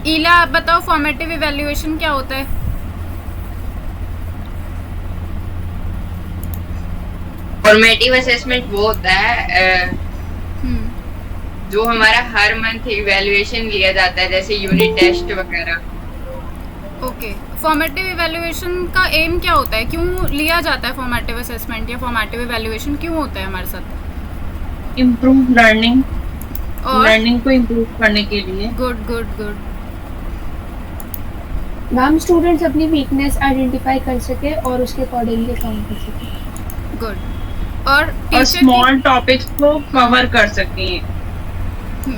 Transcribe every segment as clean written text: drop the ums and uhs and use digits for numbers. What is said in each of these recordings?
ईला आप बताओ formative evaluation क्या होता है? फॉर्मेटिव असेसमेंट वो होता है जो हमारा हर मंथ इवैल्यूएशन लिया जाता है, जैसे यूनिट टेस्ट वगैरह। ओके, फॉर्मेटिव इवैल्यूएशन का एम क्या होता है? क्यों लिया जाता है फॉर्मेटिव असेसमेंट या फॉर्मेटिव इवैल्यूएशन क्यों होता है हमारे साथ? इम्प्रूव लर्निंग, और लर्निंग को इम्प्रूव करने के लिए। Good good good. Ma'am students अपनी वीकनेस आइडेंटिफाई कर सके और उसके अकॉर्डिंगली काम कर सके। गुड। और स्मॉल टॉपिक्स को कवर कर सकें,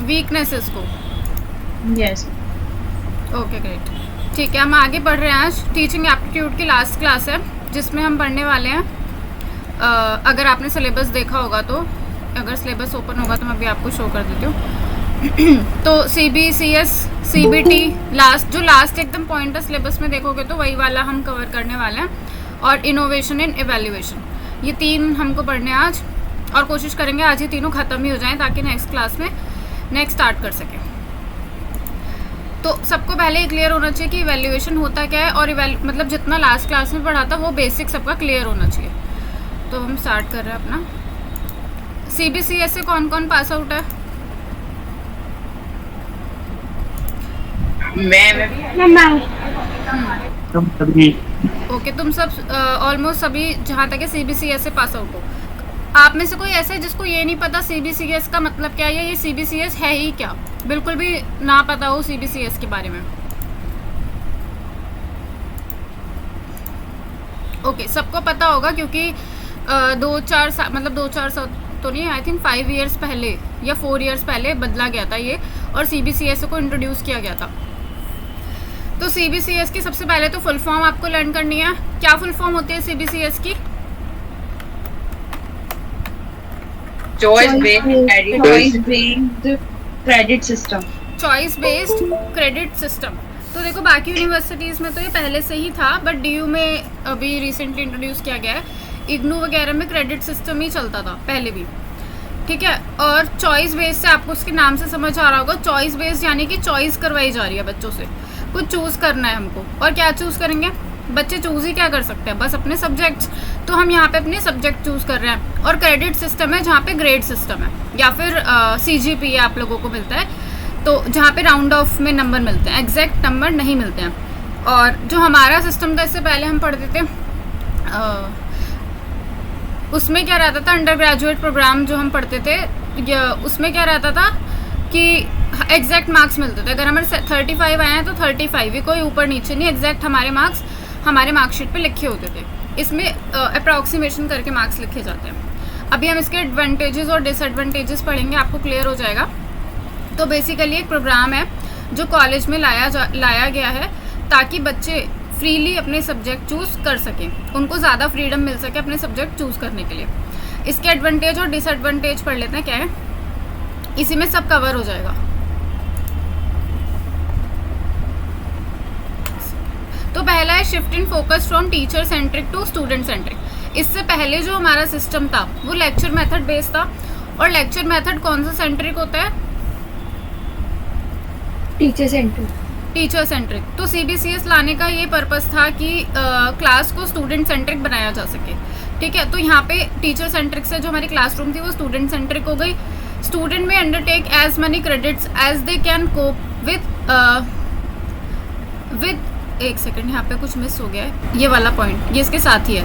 वीकनेसेस को। यस। ओके ग्रेट, ठीक है। हम आगे बढ़ रहे हैं। आज टीचिंग एप्टीट्यूड की लास्ट क्लास है जिसमें हम पढ़ने वाले हैं, अगर आपने सिलेबस देखा होगा तो, अगर सिलेबस ओपन होगा तो मैं भी आपको शो कर देती हूँ। तो CBCS, CBT, जो लास्ट एकदम पॉइंट है सिलेबस में देखोगे तो वही वाला हम कवर करने वाले हैं। और इनोवेशन इन एवेल्यूएशन, ये 3 हमको पढ़ने हैं आज, और कोशिश करेंगे आज ही तीनों ख़त्म ही हो जाएं ताकि नेक्स्ट क्लास में नेक्स्ट स्टार्ट कर सकें। तो सबको पहले ये क्लियर होना चाहिए कि इवैल्यूएशन होता क्या है, और मतलब जितना लास्ट क्लास में पढ़ा था वो बेसिक सबका क्लियर होना चाहिए। तो हम स्टार्ट कर रहे हैं अपना। CBCS से कौन कौन पास आउट है? ओके, तुम सब ऑलमोस्ट सभी जहाँ तक है CBCS से पास आउट हो। आप में से कोई ऐसा है जिसको ये नहीं पता CBCS का मतलब क्या है, ये CBCS है ही क्या, बिल्कुल भी ना पता हो CBCS के बारे में? ओके, सबको पता होगा क्योंकि 2-4 साल, मतलब 2-4 साल तो नहीं, आई थिंक 5 इयर्स पहले या 4 इयर्स पहले बदला गया था ये, और CBCS को इंट्रोड्यूस किया गया था। तो CBCS की सबसे पहले तो फुल फॉर्म आपको लर्न करनी है। क्या फुल फॉर्म होती है CBCS की? Choice based credit system. Choice based credit system. तो देखो बाकी यूनिवर्सिटीज़ में तो ये पहले से ही था, बट DU में अभी रिसेंटली इंट्रोड्यूस किया गया है। इग्नू वगैरह में क्रेडिट सिस्टम ही चलता था पहले भी, ठीक है। और चॉइस बेस्ड से आपको उसके नाम से समझ आ रहा होगा, चॉइस बेस्ड यानी कि चॉइस करवाई जा रही है बच्चों से, कुछ चूज़ करना है हमको। और क्या चूज़ करेंगे बच्चे? चूज़ ही क्या कर सकते हैं, बस अपने सब्जेक्ट्स। तो हम यहाँ पे अपने सब्जेक्ट चूज़ कर रहे हैं। और क्रेडिट सिस्टम है जहाँ पे ग्रेड सिस्टम है, या फिर CGPA आप लोगों को मिलता है, तो जहाँ पे राउंड ऑफ में नंबर मिलते हैं, एग्जैक्ट नंबर नहीं मिलते हैं। और जो हमारा सिस्टम था इससे पहले हम पढ़ते थे, उसमें क्या रहता था, अंडर ग्रेजुएट प्रोग्राम जो हम पढ़ते थे, उसमें क्या रहता था कि एग्जैक्ट मार्क्स मिलते थे। अगर हमारे 35 आए हैं तो 35 ही, कोई ऊपर नीचे नहीं, एग्जैक्ट हमारे मार्क्स हमारे मार्कशीट पे लिखे होते थे। इसमें अप्रॉक्सीमेशन करके मार्क्स लिखे जाते हैं। अभी हम इसके एडवांटेजेस और डिसएडवांटेजेस पढ़ेंगे, आपको क्लियर हो जाएगा। तो बेसिकली एक प्रोग्राम है जो कॉलेज में लाया गया है ताकि बच्चे फ्रीली अपने सब्जेक्ट चूज़ कर सकें, उनको ज़्यादा फ्रीडम मिल सके अपने सब्जेक्ट चूज़ करने के लिए। इसके एडवांटेज और डिसएडवांटेज पढ़ लेते हैं क्या है, इसी में सब कवर हो जाएगा। तो पहला है shift in focus from teacher centric to student centric. इससे पहले जो हमारा सिस्टम था वो लेक्चर मेथड बेस्ड था, और लेक्चर मेथड कौन सा सेंट्रिक होता है? Teacher centric. Teacher centric. तो CBCS लाने का ये पर्पस था कि क्लास को स्टूडेंट सेंट्रिक बनाया जा सके, ठीक है। तो यहाँ पे टीचर सेंट्रिक से जो हमारी क्लासरूम थी वो स्टूडेंट सेंट्रिक हो गई। स्टूडेंट में undertake as many credits as they can cope with एक सेकेंड, यहाँ पे कुछ मिस हो गया है, ये वाला पॉइंट ये इसके साथ ही है।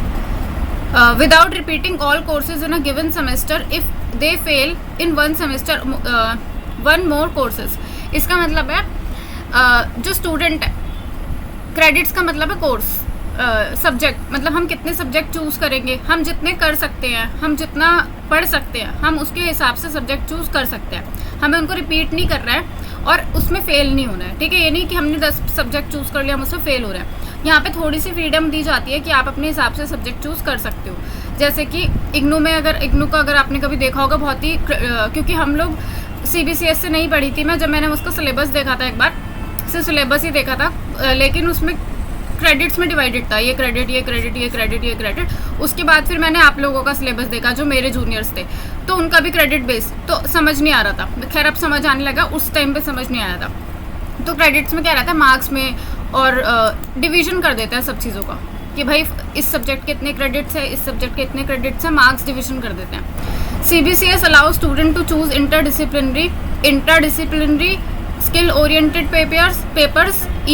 Without repeating all courses in a given semester if they fail in one semester 1 more courses. इसका मतलब है जो स्टूडेंट है, क्रेडिट्स का मतलब है कोर्स, सब्जेक्ट, मतलब हम कितने सब्जेक्ट चूज़ करेंगे, हम जितने कर सकते हैं, हम जितना पढ़ सकते हैं, हम उसके हिसाब से सब्जेक्ट चूज़ कर सकते हैं। हमें उनको रिपीट नहीं कर रहा है और उसमें फ़ेल नहीं होना है, ठीक है। ये नहीं कि हमने 10 सब्जेक्ट चूज़ कर लिया, हम उसमें फ़ेल हो रहे हैं। यहाँ पे थोड़ी सी फ्रीडम दी जाती है कि आप अपने हिसाब से सब्जेक्ट चूज़ कर सकते हो। जैसे कि इग्नू में, इग्नू का अगर आपने कभी देखा होगा, बहुत ही क्योंकि हम लोग CBCS से नहीं पढ़ी थी मैं, जब मैंने उसका सिलेबस देखा था एक बार, सिर्फ सिलेबस ही देखा था, लेकिन उसमें क्रेडिट्स में डिवाइडेड था, ये क्रेडिट, ये क्रेडिट, ये क्रेडिट, ये क्रेडिट। उसके बाद फिर मैंने आप लोगों का सिलेबस देखा जो मेरे जूनियर्स थे, तो उनका भी क्रेडिट बेस, तो समझ नहीं आ रहा था। खैर अब समझ आने लगा, उस टाइम पे समझ नहीं आया था। तो क्रेडिट्स में क्या रहता है, मार्क्स में और डिवीजन कर देते हैं सब चीज़ों का कि भाई इस सब्जेक्ट के इतने क्रेडिट्स है, इस सब्जेक्ट के इतने क्रेडिट्स है, मार्क्स डिवीजन कर देते हैं। CBCS allow student to choose interdisciplinary skill oriented papers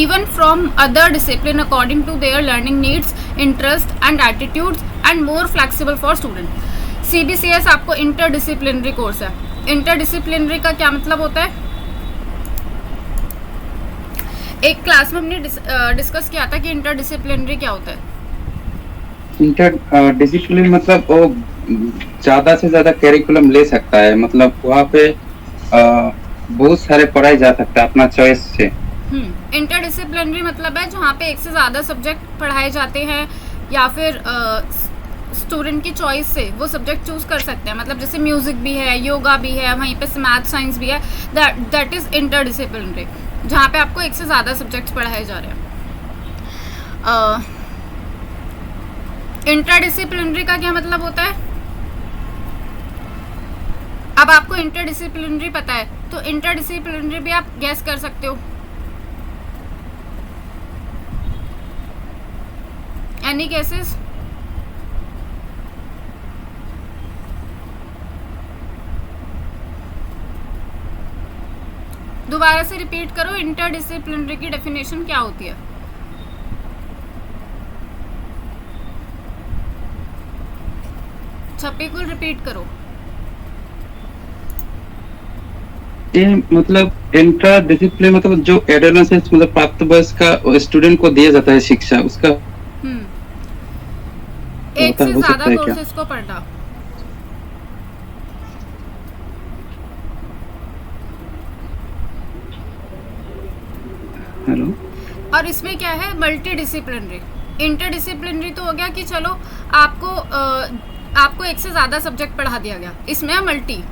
even from other discipline according to their learning needs, interest and attitudes and more flexible for student। CBCS आपको interdisciplinary course है। interdisciplinary का क्या मतलब होता है, एक क्लास में हमने डिस्कस किया था कि interdisciplinary क्या होता है। इंटर मतलब वो ज्यादा से ज्यादा कैरिकुलम ले सकता है, मतलब वहाँ पे बहुत सारे पढ़ाई जा सकता है अपना चॉइस से। इंटरडिसिप्लिनरी मतलब है जहाँ पे एक से ज़्यादा सब्जेक्ट पढ़ाए जाते हैं या फिर स्टूडेंट की चॉइस से वो सब्जेक्ट चूज कर सकते हैं। मतलब जैसे म्यूजिक भी है, योगा भी है, वहीं पे मैथ साइंस भी है, दैट इज़ इंटरडिसिप्लिनरी, जहाँ पे आपको एक से ज़्यादा सब्जेक्ट्स पढ़ाए जा रहे हैं। इंटरडिसिप्लिनरी का क्या मतलब होता है, अब आपको इंटरडिसिप्लिनरी पता है तो इंटरडिसिप्लिनरी भी आप गैस कर सकते हो। Any cases? दोबारा से रिपीट करो, इंटरडिसिप्लिनरी की डेफिनेशन क्या होती है? छप्पी को रिपीट करो। ये मतलब इंटर डिसिप्लिन मतलब जो एडोलेसेंस मतलब प्राप्त वयस्क का स्टूडेंट को दिया जाता है शिक्षा, उसका एक से ज्यादा कोर्सेज को पढ़ना। हेलो, और इसमें क्या है, मल्टी डिसिप्लिनरी। इंटरडिसिप्लिनरी तो हो गया कि चलो आपको एक से ज्यादा सब्जेक्ट पढ़ा दिया गया, इसमें है मल्टी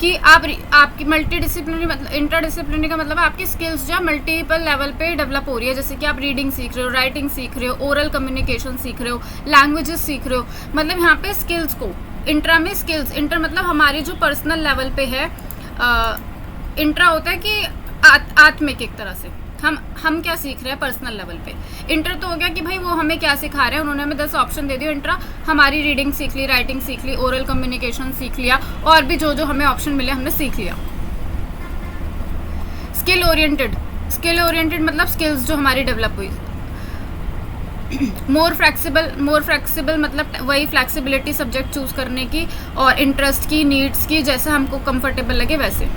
कि आपकी मल्टी डिसिप्लिनरी मतलब इंटरडिसिप्लिनरी का मतलब आपकी स्किल्स जो है मल्टीपल लेवल पे डेवलप हो रही है। जैसे कि आप रीडिंग सीख रहे हो, राइटिंग सीख रहे हो, ओरल कम्युनिकेशन सीख रहे हो, लैंग्वेजेस सीख रहे हो, मतलब यहाँ पे स्किल्स को इंट्रा में स्किल्स, इंटर मतलब हमारी जो पर्सनल लेवल पे है, इंट्रा होता है कि आत्मिक एक तरह से हम क्या सीख रहे हैं पर्सनल लेवल पे। इंटर तो हो गया कि भाई वो हमें क्या सिखा रहे हैं, उन्होंने हमें 10 ऑप्शन दे दिए। इंट्रा हमारी रीडिंग सीख ली, राइटिंग सीख ली, ओरल कम्युनिकेशन सीख लिया, और भी जो हमें ऑप्शन मिले हमने सीख लिया। स्किल ओरिएंटेड मतलब स्किल्स जो हमारी डेवलप हुई। मोर फ्लेक्सिबल मतलब वही फ्लेक्सिबिलिटी सब्जेक्ट चूज करने की और इंटरेस्ट की, नीड्स की, जैसा हमको कंफर्टेबल लगे वैसे।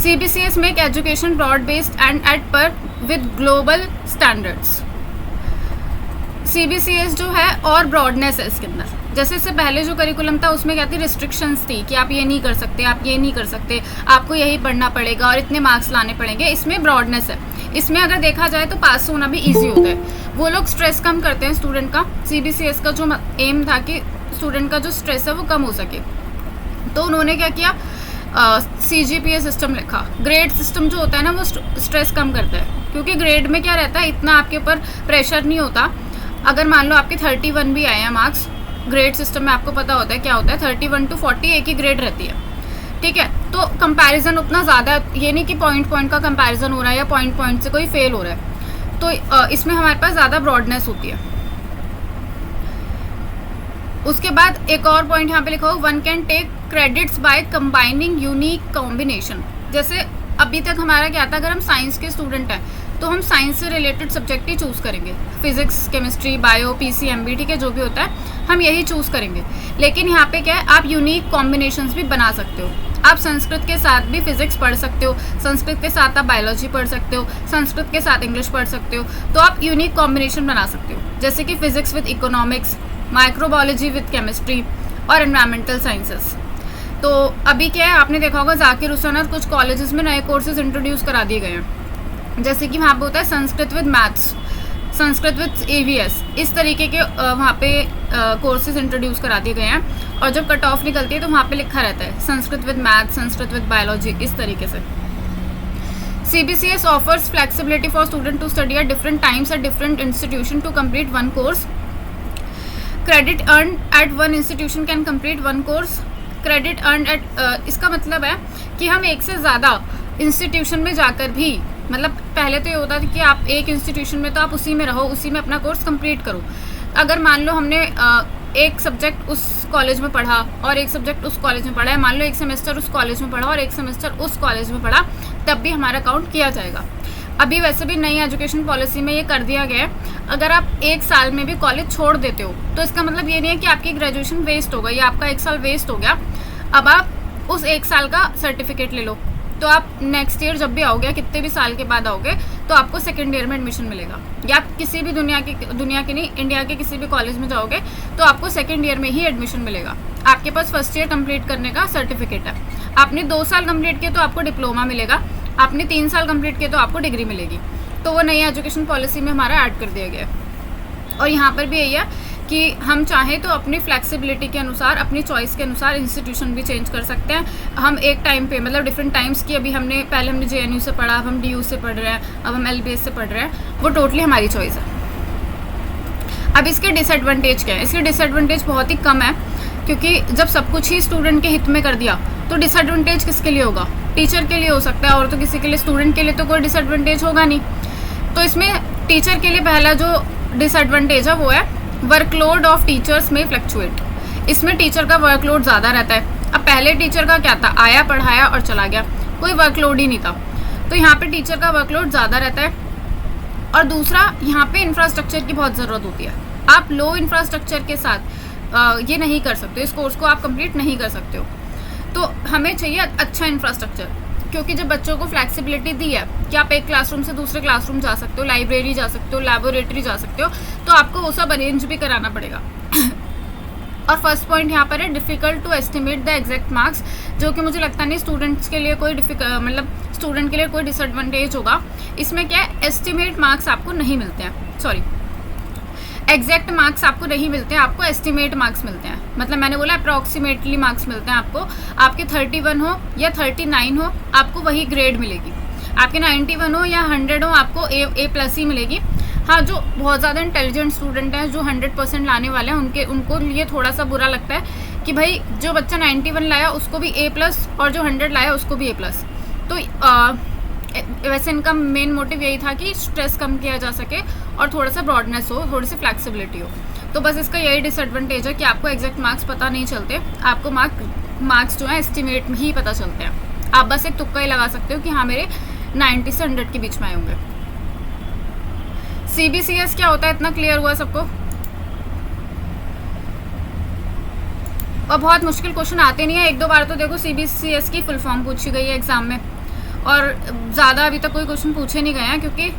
CBCS make education broad based and at par with global standards. CBCS जो है और ब्रॉडनेस है इसके अंदर। जैसे इससे पहले जो करिकुलम था उसमें क्या थी, रिस्ट्रिक्शंस थी कि आप ये नहीं कर सकते, आप ये नहीं कर सकते, आपको यही पढ़ना पड़ेगा और इतने मार्क्स लाने पड़ेंगे। इसमें ब्रॉडनेस है। इसमें अगर देखा जाए तो पास होना भी ईजी होता है। वो लोग स्ट्रेस कम करते हैं स्टूडेंट का। CBCS का जो एम था कि स्टूडेंट का जो स्ट्रेस है वो कम हो सके, तो उन्होंने क्या किया, CGPA सिस्टम लिखा। ग्रेड सिस्टम जो होता है ना वो स्ट्रेस कम करता है, क्योंकि ग्रेड में क्या रहता है, इतना आपके ऊपर प्रेशर नहीं होता। अगर मान लो आपके 31 भी आए हैं मार्क्स, ग्रेड सिस्टम में आपको पता होता है क्या होता है, 31 to 40 एक ही ग्रेड रहती है, ठीक है। तो कंपैरिजन उतना ज़्यादा, ये नहीं कि पॉइंट का कंपैरिजन हो रहा है या पॉइंट से कोई फेल हो रहा है, तो इसमें हमारे पास ज़्यादा ब्रॉडनेस होती है। उसके बाद एक और पॉइंट यहाँ पे लिखा हो, one can take credits by combining unique combination. जैसे अभी तक हमारा क्या था, अगर हम साइंस के स्टूडेंट हैं तो हम साइंस से रिलेटेड सब्जेक्ट ही चूज़ करेंगे, फिजिक्स, केमिस्ट्री, बायो, PCMB, ठीक है, जो भी होता है हम यही चूज़ करेंगे। लेकिन यहाँ पे क्या है, आप यूनिक कॉम्बिनेशंस भी बना सकते हो। आप संस्कृत के साथ भी फिजिक्स पढ़ सकते हो, संस्कृत के साथ आप बायोलॉजी पढ़ सकते हो, संस्कृत के साथ इंग्लिश पढ़ सकते हो, तो आप यूनिक कॉम्बिनेशन बना सकते हो। जैसे कि physics with economics, microbiology with chemistry और एनवायरमेंटल साइंसेस। तो अभी क्या है, आपने देखा होगा जाकिर हुसैन और कुछ कॉलेजेस में नए कोर्सेज इंट्रोड्यूस करा दिए गए हैं। जैसे कि वहाँ पे होता है Sanskrit with maths, Sanskrit with AVS, इस तरीके के वहाँ पे कोर्सेज इंट्रोड्यूस करा दिए गए हैं। और जब कट ऑफ निकलती है तो वहाँ पे लिखा रहता है Sanskrit with maths, Sanskrit with biology, इस तरीके से। CBCS offers flexibility for student to study at different times at different institution to complete one course. Credit earned at one institution can complete one course. Credit earned at इसका मतलब है कि हम एक से ज़्यादा इंस्टीट्यूशन में जाकर भी, मतलब पहले तो ये होता था कि आप एक इंस्टीट्यूशन में तो आप उसी में रहो, उसी में अपना कोर्स कंप्लीट करो। अगर मान लो हमने एक सब्जेक्ट उस कॉलेज में पढ़ा और एक सब्जेक्ट उस कॉलेज में पढ़ा है, मान लो एक सेमेस्टर उस कॉलेज में पढ़ा और एक सेमेस्टर उस कॉलेज में पढ़ा, तब भी हमारा काउंट किया जाएगा। अभी वैसे भी नई एजुकेशन पॉलिसी में ये कर दिया गया है, अगर आप एक साल में भी कॉलेज छोड़ देते हो तो इसका मतलब ये नहीं है कि आपकी ग्रेजुएशन वेस्ट हो गई या आपका एक साल वेस्ट हो गया। अब आप उस एक साल का सर्टिफिकेट ले लो, तो आप नेक्स्ट ईयर जब भी आओगे, कितने भी साल के बाद आओगे, तो आपको सेकेंड ईयर में एडमिशन मिलेगा। या आप किसी भी दुनिया के नहीं, इंडिया के किसी भी कॉलेज में जाओगे तो आपको सेकेंड ईयर में ही एडमिशन मिलेगा। आपके पास फर्स्ट ईयर कंप्लीट करने का सर्टिफिकेट है। आपने 2 साल कंप्लीट किए तो आपको डिप्लोमा मिलेगा, आपने 3 साल कंप्लीट किए तो आपको डिग्री मिलेगी। तो वो नई एजुकेशन पॉलिसी में हमारा ऐड कर दिया गया है। और यहाँ पर भी यही है कि हम चाहें तो अपनी फ्लेक्सिबिलिटी के अनुसार, अपनी चॉइस के अनुसार इंस्टीट्यूशन भी चेंज कर सकते हैं। हम एक टाइम पे, मतलब डिफरेंट टाइम्स की, अभी पहले हमने JNU से पढ़ा, अब हम DU से पढ़ रहे हैं, अब हम LBS से पढ़ रहे हैं, वो टोटली हमारी चॉइस है। अब इसके डिसएडवांटेज क्या है? इसके डिसएडवांटेज बहुत ही कम है, क्योंकि जब सब कुछ ही स्टूडेंट के हित में कर दिया तो डिसएडवांटेज किसके लिए होगा? टीचर के लिए हो सकता है, और तो किसी के लिए, स्टूडेंट के लिए तो कोई डिसएडवांटेज होगा नहीं। तो इसमें टीचर के लिए पहला जो डिसएडवांटेज है वो है वर्कलोड ऑफ टीचर्स में फ्लक्चुएट। इसमें टीचर का वर्कलोड ज़्यादा रहता है। अब पहले टीचर का क्या था, आया पढ़ाया और चला गया, कोई वर्कलोड ही नहीं था। तो यहाँ पे टीचर का वर्कलोड ज़्यादा रहता है। और दूसरा, यहाँ पे इंफ्रास्ट्रक्चर की बहुत ज़रूरत होती है। आप लो इंफ्रास्ट्रक्चर के साथ ये नहीं कर सकते, इस कोर्स को आप कंप्लीट नहीं कर सकते हो। तो हमें चाहिए अच्छा इंफ्रास्ट्रक्चर, क्योंकि जब बच्चों को फ्लैक्सिबिलिटी दी है कि आप एक क्लासरूम से दूसरे क्लासरूम जा सकते हो, लाइब्रेरी जा सकते हो, लैबोरेटरी जा सकते हो, तो आपको वो सब अरेंज भी कराना पड़ेगा। और फर्स्ट पॉइंट यहाँ पर है difficult to estimate the exact marks, जो कि मुझे लगता नहीं स्टूडेंट्स के लिए कोई मतलब स्टूडेंट के लिए कोई डिसएडवांटेज होगा। इसमें क्या है, एस्टिमेट मार्क्स आपको नहीं मिलते हैं, सॉरी एग्जैक्ट मार्क्स आपको नहीं मिलते हैं, आपको एस्टिमेट मार्क्स मिलते हैं। मतलब मैंने बोला अप्रॉक्सीमेटली मार्क्स मिलते हैं आपको। आपके 31 हो या 39 हो, आपको वही ग्रेड मिलेगी। आपके 91 हो या 100 हो, आपको A+ ही मिलेगी। हाँ, जो बहुत ज़्यादा इंटेलिजेंट स्टूडेंट हैं, जो 100% लाने वाले हैं, उनको लिए थोड़ा सा बुरा लगता है कि भाई जो बच्चा 91 लाया उसको भी A+ और जो 100 लाया उसको भी A+। तो वैसे इनका मेन मोटिव यही था कि स्ट्रेस कम किया जा सके और थोड़ा सा ब्रॉडनेस हो, थोड़ी सी फ्लैक्सिबिलिटी हो। तो बस इसका यही डिसएडवांटेज है कि आपको एग्जैक्ट मार्क्स पता नहीं चलते, आपको मार्क्स जो है एस्टिमेट में ही पता चलते हैं। आप बस एक तुक्का ही लगा सकते हो कि हाँ मेरे 90 से 100 के बीच में आए होंगे। CBCS क्या होता है, इतना क्लियर हुआ सबको? और बहुत मुश्किल क्वेश्चन आते नहीं है, 1-2 बार तो देखो CBCS की फुल फॉर्म पूछी गई है एग्जाम में, और ज़्यादा अभी तक कोई क्वेश्चन पूछे नहीं गए हैं, क्योंकि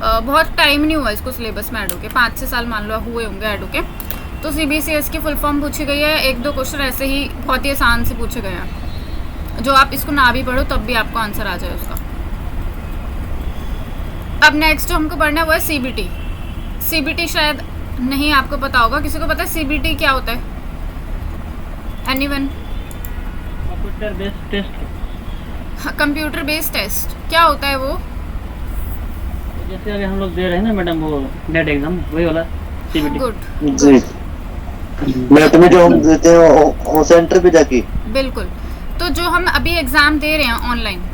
बहुत टाइम नहीं हुआ इसको सिलेबस में ऐड होके, 5 से साल मान लो हुए होंगे ऐड होके। तो CBCS की फुल फॉर्म पूछी गई है, 1-2 क्वेश्चन ऐसे ही बहुत ही आसान से पूछे गए हैं, जो आप इसको ना भी पढ़ो तब भी आपको आंसर आ जाए उसका। अब नेक्स्ट जो हमको पढ़ना है वो है CBT। CBT शायद नहीं आपको पता होगा, किसी को पता है CBT क्या होता है? Anyone? Computer based test. Computer based test क्या होता है वो? जैसे अभी हम लोग दे रहे हैं ना मैडम, वो नेट एग्जाम, वही वाला CBT। गुड जी, नेट में जो हम देते हैं सेंटर पे जाके। बिल्कुल। तो जो हम अभी एग्ज़ाम दे रहे हैं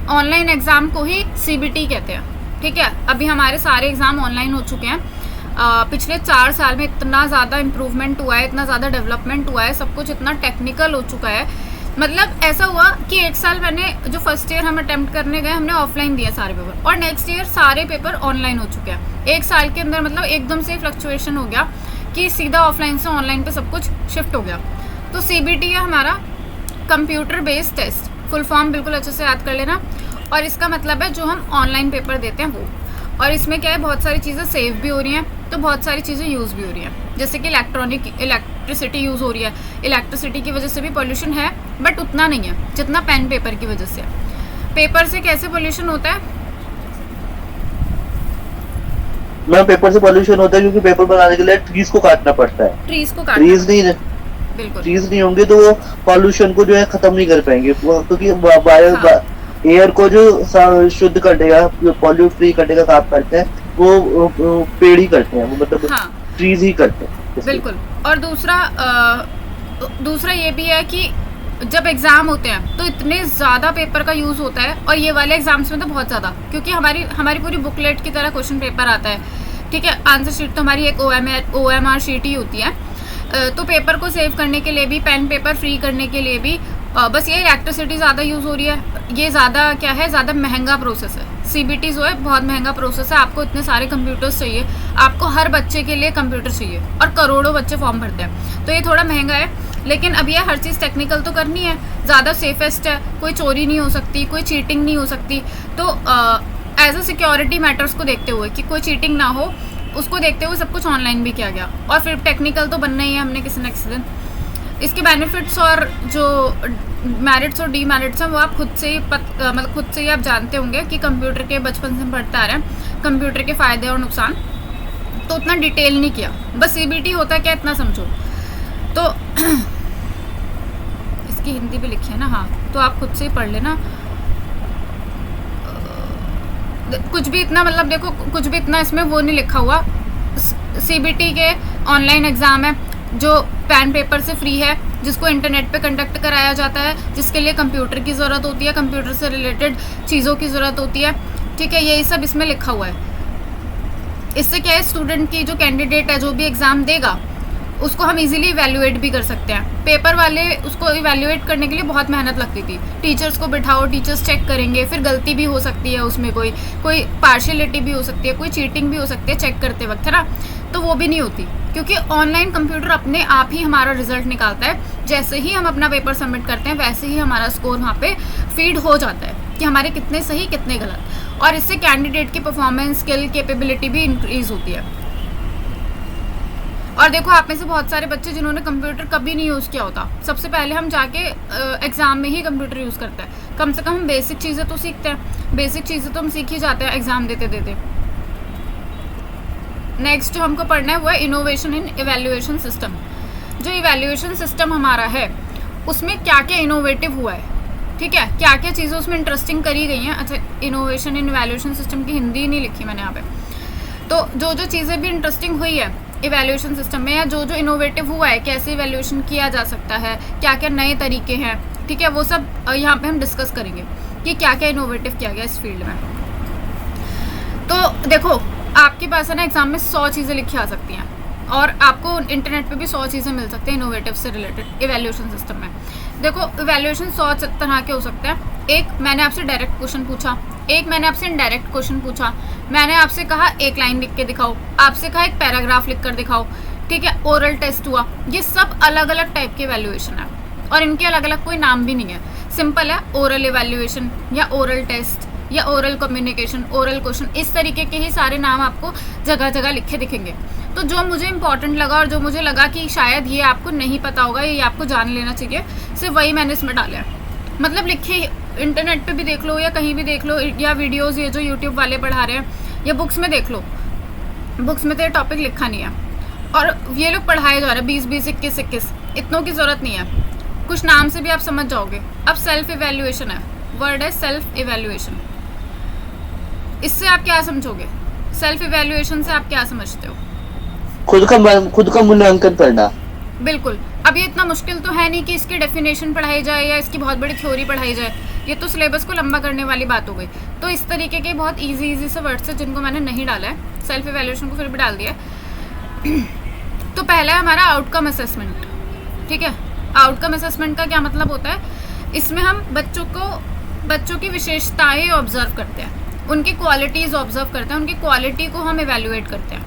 ऑनलाइन एग्ज़ाम को ही CBT कहते हैं, ठीक है? अभी हमारे सारे एग्ज़ाम ऑनलाइन हो चुके हैं। पिछले 4 साल में इतना ज़्यादा इम्प्रूवमेंट हुआ है, इतना ज़्यादा डेवलपमेंट हुआ है, सब कुछ इतना टेक्निकल हो चुका है। मतलब ऐसा हुआ कि 1 साल मैंने जो फर्स्ट ईयर हम अटेम्प्ट करने गए, हमने ऑफलाइन दिया सारे पेपर, और नेक्स्ट ईयर सारे पेपर ऑनलाइन हो चुके हैं। 1 साल के अंदर मतलब एकदम से फ्लक्चुएशन हो गया कि सीधा ऑफलाइन से ऑनलाइन पे सब कुछ शिफ्ट हो गया। तो CBT है हमारा computer based test, full form बिल्कुल अच्छे से याद कर लेना। और इसका मतलब है जो हम ऑनलाइन पेपर देते हैं वो। और इसमें क्या है, बहुत सारी चीज़ें सेव भी हो रही हैं, तो बहुत सारी चीज़ें यूज़ भी हो रही हैं। जैसे कि इलेक्ट्रिसिटी यूज़ हो रही है, इलेक्ट्रिसिटी की वजह से भी पोल्यूशन है, बट उतना नहीं है जितना पेन पेपर की वजह से है। पेपर से कैसे पोल्यूशन होता है? मैम पेपर से पोल्यूशन होता है क्योंकि पेपर बनाने के लिए ट्रीज को काटना पड़ता है। ट्रीज को ट्रीज नहीं, बिल्कुल ट्रीज नहीं होंगे तो वो पोल्यूशन को जो है खत्म नहीं कर पाएंगे, क्योंकि एयर को जो शुद्ध करने का, पॉल्यूट फ्री करने का काम करते हैं वो पेड़ ही करते हैं, वो मतलब ट्रीज ही करते हैं। बिल्कुल। और दूसरा ये भी है कि जब एग्ज़ाम होते हैं तो इतने ज़्यादा पेपर का यूज़ होता है, और ये वाले एग्ज़ाम्स में तो बहुत ज़्यादा, क्योंकि हमारी पूरी बुकलेट की तरह क्वेश्चन पेपर आता है, ठीक है। आंसर शीट तो हमारी एक OMR शीट ही होती है। तो पेपर को सेव करने के लिए भी, पेन पेपर फ्री करने के लिए भी बस ये इलेक्ट्रिसिटी ज़्यादा यूज़ हो रही है। ये ज़्यादा क्या है, ज़्यादा महंगा प्रोसेस है। CBT जो है बहुत महंगा प्रोसेस है। आपको इतने सारे कंप्यूटर्स चाहिए, आपको हर बच्चे के लिए कंप्यूटर चाहिए, और करोड़ों बच्चे फॉर्म भरते हैं, तो ये थोड़ा महंगा है। लेकिन अब ये हर चीज़ टेक्निकल तो करनी है, ज़्यादा सेफेस्ट है, कोई चोरी नहीं हो सकती, कोई चीटिंग नहीं हो सकती। तो एज अ सिक्योरिटी मैटर्स को देखते हुए कि कोई चीटिंग ना हो, उसको देखते हुए सब कुछ ऑनलाइन भी किया गया। और फिर टेक्निकल तो बनना ही है हमने किसी न किसी दिन। इसके बेनिफिट्स और जो मेरिट्स और डीमेरिट्स हैं वो आप खुद से ही मतलब खुद से ही आप जानते होंगे कि कंप्यूटर के बचपन से पढ़ते आ रहे हैं, कंप्यूटर के फ़ायदे और नुकसान। तो उतना डिटेल नहीं किया, बस CBT होता क्या इतना समझो। तो इसकी हिंदी भी लिखी है ना, हाँ, तो आप खुद से ही पढ़ लेना। कुछ भी इतना मतलब देखो, कुछ भी इतना इसमें वो नहीं लिखा हुआ। CBT के ऑनलाइन एग्ज़ाम है जो पेन पेपर से फ्री है, जिसको इंटरनेट पे कंडक्ट कराया जाता है, जिसके लिए कंप्यूटर की ज़रूरत होती है, कंप्यूटर से रिलेटेड चीज़ों की ज़रूरत होती है, ठीक है। यही सब इसमें लिखा हुआ है। इससे क्या है, स्टूडेंट की जो कैंडिडेट है जो भी एग्ज़ाम देगा उसको हम इजीली इवैल्यूएट भी कर सकते हैं। पेपर वाले उसको इवैल्यूएट करने के लिए बहुत मेहनत लगती थी, टीचर्स को बिठाओ, टीचर्स चेक करेंगे, फिर गलती भी हो सकती है उसमें, कोई पार्शियलिटी भी हो सकती है, कोई चीटिंग भी हो सकती है चेक करते वक्त, है ना। तो वो भी नहीं होती, क्योंकि ऑनलाइन कंप्यूटर अपने आप ही हमारा रिजल्ट निकालता है। जैसे ही हम अपना पेपर सबमिट करते हैं वैसे ही हमारा स्कोर वहाँ पे फीड हो जाता है कि हमारे कितने सही कितने गलत, और इससे कैंडिडेट की परफॉर्मेंस, स्किल, कैपेबिलिटी भी इंक्रीज होती है। और देखो, आप में से बहुत सारे बच्चे जिन्होंने कंप्यूटर कभी नहीं यूज़ किया होता, सबसे पहले हम जाके एग्ज़ाम में ही कंप्यूटर यूज़ करते हैं। कम से कम हम बेसिक चीज़ें तो सीखते हैं, बेसिक चीज़ें तो हम सीख ही जाते हैं एग्ज़ाम देते देते। नेक्स्ट जो हमको पढ़ना है वो है इनोवेशन इन इवैल्यूएशन सिस्टम। जो इवैल्यूएशन सिस्टम हमारा है उसमें क्या क्या इनोवेटिव हुआ है, ठीक है, क्या क्या चीज़ें उसमें इंटरेस्टिंग करी गई हैं। अच्छा, इनोवेशन इन इवैल्यूएशन सिस्टम की हिंदी नहीं लिखी मैंने यहाँ पे। तो जो चीज़ें भी इंटरेस्टिंग हुई है इवैल्यूएशन सिस्टम में, या जो इनोवेटिव हुआ है, कैसे इवैल्यूएशन किया जा सकता है, क्या क्या नए तरीके हैं, ठीक है, वो सब यहाँ पे हम डिस्कस करेंगे कि क्या क्या इनोवेटिव किया गया इस फील्ड में। तो देखो, आपके पास है ना एग्जाम में 100 चीज़ें लिखी आ सकती हैं, और आपको इंटरनेट पे भी 100 चीज़ें मिल सकती हैं इनोवेटिव से रिलेटेड इवैल्यूएशन सिस्टम में। देखो, इवैल्यूएशन 100 तरह के हो सकते हैं। एक, मैंने आपसे डायरेक्ट क्वेश्चन पूछा, एक मैंने आपसे इनडायरेक्ट क्वेश्चन पूछा, मैंने आपसे कहा एक लाइन लिख के दिखाओ, आपसे कहा एक पैराग्राफ लिख कर दिखाओ, ठीक है, ओरल टेस्ट हुआ। ये सब अलग अलग टाइप के इवैल्यूएशन है, और इनके अलग अलग कोई नाम भी नहीं है। सिंपल है, ओरल इवैल्यूएशन या ओरल टेस्ट या ओरल कम्युनिकेशन, ओरल क्वेश्चन, इस तरीके के ही सारे नाम आपको जगह जगह लिखे दिखेंगे। तो जो मुझे इंपॉर्टेंट लगा और जो मुझे लगा कि शायद ये आपको नहीं पता होगा, ये आपको जान लेना चाहिए, सिर्फ वही मैंने इसमें डाला है। मतलब लिखे, इंटरनेट पे भी देख लो या कहीं भी देख लो, या वीडियोस ये जो यूट्यूब वाले पढ़ा रहे हैं, या बुक्स में देख लो, बुक्स में तो ये टॉपिक लिखा नहीं है, और ये लोग पढ़ाए जा रहे हैं 20-20, 21-21, इतनों की ज़रूरत नहीं है। कुछ नाम से भी आप समझ जाओगे। अब सेल्फ इवैल्यूएशन है, वर्ड है सेल्फ इवैल्यूएशन। इससे आप क्या समझोगे? सेल्फ इवैल्यूएशन से आप क्या समझते हो? खुद का मूल्यांकन करना। बिल्कुल। अब ये इतना मुश्किल तो है नहीं कि इसकी डेफिनेशन पढ़ाई जाए या इसकी बहुत बड़ी थ्योरी पढ़ाई जाए, ये तो सिलेबस को लंबा करने वाली बात हो गई। तो इस तरीके के बहुत इजी से वर्ड्स हैं जिनको मैंने नहीं डाला है, सेल्फ इवैल्यूएशन को फिर भी डाल दिया। तो पहला है हमारा आउटकम असेसमेंट, ठीक है। आउटकम असेसमेंट का क्या मतलब होता है? इसमें हम बच्चों की विशेषताएं ऑब्जर्व करते हैं, उनकी क्वालिटीज़ ऑब्जर्व करते हैं, उनकी क्वालिटी को हम इवैल्यूएट करते हैं।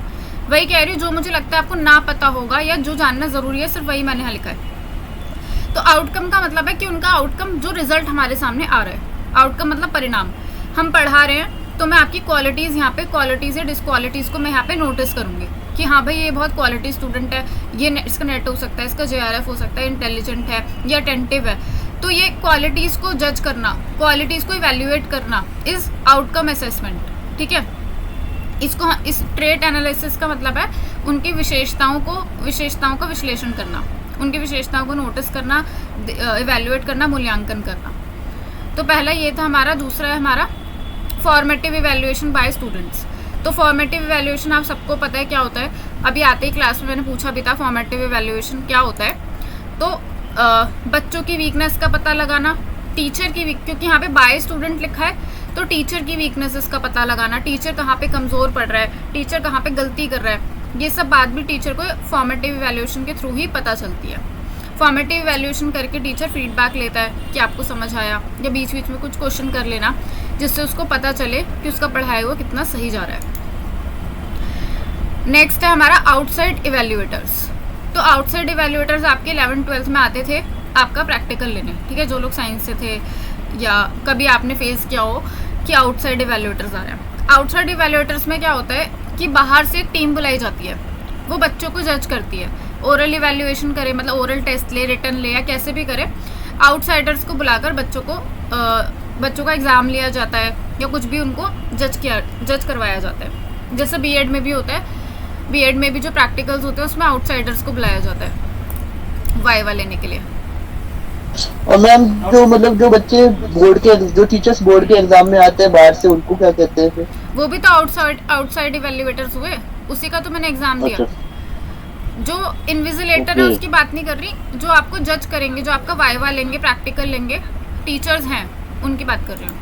वही कह रही हूँ, जो मुझे लगता है आपको ना पता होगा या जो जानना ज़रूरी है, सिर्फ वही मैंने यहाँ लिखा है। तो आउटकम का मतलब है कि उनका आउटकम, जो रिजल्ट हमारे सामने आ रहा है, आउटकम मतलब परिणाम। हम पढ़ा रहे हैं तो मैं आपकी क्वालिटीज़, यहाँ पे क्वालिटीज़ या डिसक्वालिटीज़ को मैं यहाँ पे नोटिस करूँगी कि हाँ भाई, ये बहुत क्वालिटी स्टूडेंट है, ये इसका नेट हो सकता है, इसका JRF हो सकता है, इंटेलिजेंट है या अटेंटिव है। तो ये क्वालिटीज़ को जज करना, क्वालिटीज़ को इवैल्यूएट करना इज़ आउटकम असेसमेंट, ठीक है। इसको, इस ट्रेट एनालिसिस का मतलब है उनकी विशेषताओं का विश्लेषण करना, उनकी विशेषताओं को नोटिस करना, इवैल्यूएट करना, मूल्यांकन करना। तो पहला ये था हमारा। दूसरा है हमारा फॉर्मेटिव इवैल्यूएशन बाय स्टूडेंट्स। तो फॉर्मेटिव इवैल्यूएशन आप सबको पता है क्या होता है, अभी आते ही क्लास में मैंने पूछा भी था फॉर्मेटिव इवैल्यूएशन क्या होता है। तो बच्चों की वीकनेस का पता लगाना, टीचर की क्योंकि यहाँ पे बाय स्टूडेंट लिखा है तो टीचर की वीकनेसेस का पता लगाना, टीचर कहाँ पे कमज़ोर पड़ रहा है, टीचर कहाँ पे गलती कर रहा है, ये सब बात भी टीचर को फॉर्मेटिव इवैल्यूएशन के थ्रू ही पता चलती है। फॉर्मेटिव इवैल्यूएशन करके टीचर फीडबैक लेता है कि आपको समझ आया, या बीच बीच में कुछ क्वेश्चन कर लेना जिससे उसको पता चले कि उसका पढ़ाया हुआ कितना सही जा रहा है। नेक्स्ट है हमारा आउटसाइड इवैल्यूएटर्स। तो आउटसाइड इवैल्यूएटर्स आपके 11th-12th में आते थे आपका प्रैक्टिकल लेने, ठीक है, जो लोग साइंस से थे या कभी आपने फेस किया हो कि आउटसाइड इवैल्यूएटर्स आ रहे हैं। आउटसाइड इवैल्यूएटर्स में क्या होता है कि बाहर से एक टीम बुलाई जाती है, वो बच्चों को जज करती है, ओरल इवैल्यूएशन करे, मतलब ओरल टेस्ट ले, रिटन ले, या कैसे भी करे, आउटसाइडर्स को बुलाकर बच्चों का एग्ज़ाम लिया जाता है या कुछ भी उनको जज करवाया जाता है। जैसे बीएड में भी होता है, बीएड में भी जो प्रैक्टिकल्स होते हैं उसमें आउटसाइडर्स को बुलाया जाता है वाइवा लेने के लिए। और मैम जो मतलब जो बच्चे जो टीचर्स बोर्ड के एग्जाम में आते हैं बाहर से, उनको क्या कहते हैं फिर? वो भी तो आउटसाइड इवैल्यूएटर्स हुए, उसी का तो मैंने एग्जाम दिया। जो इन्विजिलेटर है उसकी बात नहीं कर रही, जो आपको जज करेंगे, जो आपका वाइवा लेंगे, प्रैक्टिकल लेंगे, टीचर्स हैं, उनकी बात कर रही हूँ।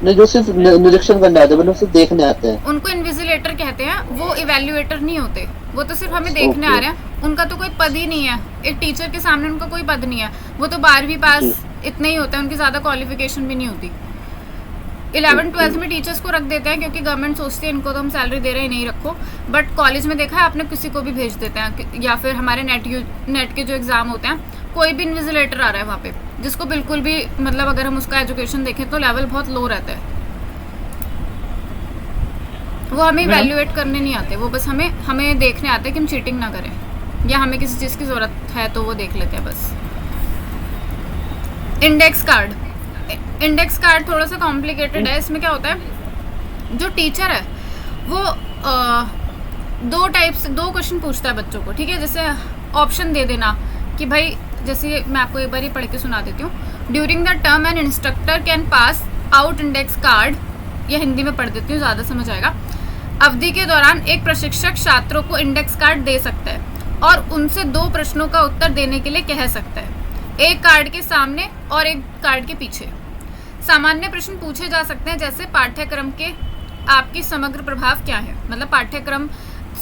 नहीं, जो सिर्फ निरीक्षण करने आते हैं, मतलब सिर्फ देखने आते हैं, उनको इन्विजिलेटर कहते हैं। वो इवैल्यूएटर नहीं होते, वो तो सिर्फ हमें देखने आ रहे हैं, उनका तो कोई पद ही नहीं है, एक टीचर के सामने उनका कोई पद नहीं है, वो तो 12वीं पास इतना ही होता है, उनकी ज़्यादा क्वालिफिकेशन भी नहीं होती। 11th-12th में टीचर्स को रख देते हैं क्योंकि गवर्नमेंट सोचती है इनको तो हम सैलरी दे रहे हैं, नहीं रखो, बट कॉलेज में देखा है आपने किसी को भी भेज देते हैं, या फिर हमारे नेट के जो एग्ज़ाम होते हैं, कोई भी इन्विजिलेटर आ रहा है वहाँ पे, जिसको बिल्कुल भी मतलब अगर हम उसका एजुकेशन देखें तो लेवल बहुत लो रहता है, वो हमें इवैल्यूएट करने नहीं आते, वो बस हमें देखने आते हैं कि हम चीटिंग ना करें, या हमें किसी चीज़ की ज़रूरत है तो वो देख लेते हैं बस। इंडेक्स कार्ड थोड़ा सा कॉम्प्लिकेटेड है। इसमें क्या होता है, जो टीचर है वो दो क्वेश्चन पूछता है बच्चों को, ठीक है, जैसे ऑप्शन दे देना कि भाई, जैसे मैं आपको एक बार ही पढ़ के सुना देती हूँ। During the term N instructor can pass out index card, ये हिंदी में पढ़ देती हूँ, ज़्यादा समझ आएगा। अवधि के दौरान एक प्रशिक्षक छात्रों को इंडेक्स कार्ड दे सकता है और उनसे 2 प्रश्नों का उत्तर देने के लिए कह सकता है, एक कार्ड के सामने और एक कार्ड के पीछे। सामान्य प्रश्न पूछे जा सकते हैं जैसे पाठ्यक्रम के आपकी समग्र प्रभाव क्या है, मतलब पाठ्यक्रम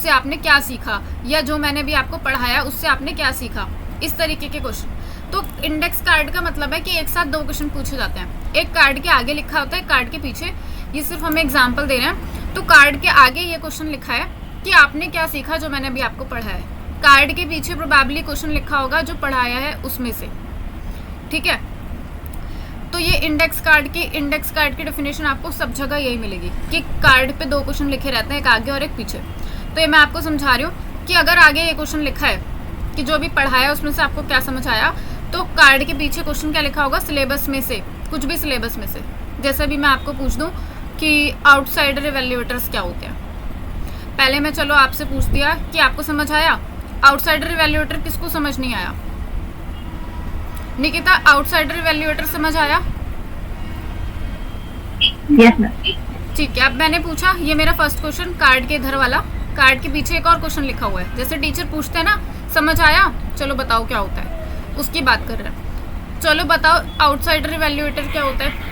से आपने क्या सीखा, या जो मैंने भी आपको पढ़ाया उससे आपने क्या सीखा, इस तरीके के क्वेश्चन। तो इंडेक्स कार्ड का मतलब है कि एक साथ 2 क्वेश्चन पूछे जाते हैं, एक कार्ड के आगे लिखा होता है, कार्ड के पीछे। ये सिर्फ हमें एग्जाम्पल दे रहे हैं। तो कार्ड के आगे ये क्वेश्चन लिखा है कि आपने क्या सीखा जो मैंने अभी आपको पढ़ाया है, कार्ड के पीछे प्रोबेबली क्वेश्चन लिखा होगा जो पढ़ाया है उसमें से, ठीक है। तो ये इंडेक्स कार्ड की डेफिनेशन आपको सब जगह यही मिलेगी कि कार्ड पे 2 क्वेश्चन लिखे रहते हैं, एक आगे और एक पीछे। तो ये मैं आपको समझा रही हूँ कि अगर आगे ये क्वेश्चन लिखा है कि जो अभी पढ़ाया उसमें से आपको क्या समझ आया, तो कार्ड के पीछे क्वेश्चन क्या लिखा होगा, सिलेबस में से, कुछ भी सिलेबस में से। जैसे भी मैं आपको पूछ दूँ कि आउटसाइडर इवैल्यूएटर्स क्या होते हैं, पहले मैं चलो आपसे पूछ दिया कि आपको समझ आया, आउटसाइडर इवैल्यूएटर किसको समझ नहीं आया? निकिता, आउटसाइडर इवैल्यूएटर समझ आया? Yes ma'am. ठीक है, अब मैंने पूछा, ये मेरा फर्स्ट क्वेश्चन, कार्ड के इधर वाला, कार्ड के पीछे एक और क्वेश्चन लिखा हुआ है, जैसे टीचर पूछते हैं ना, समझ आया, चलो बताओ क्या होता है, उसकी बात कर रहे हैं। चलो बताओ आउटसाइडर इवैल्यूएटर क्या होता है?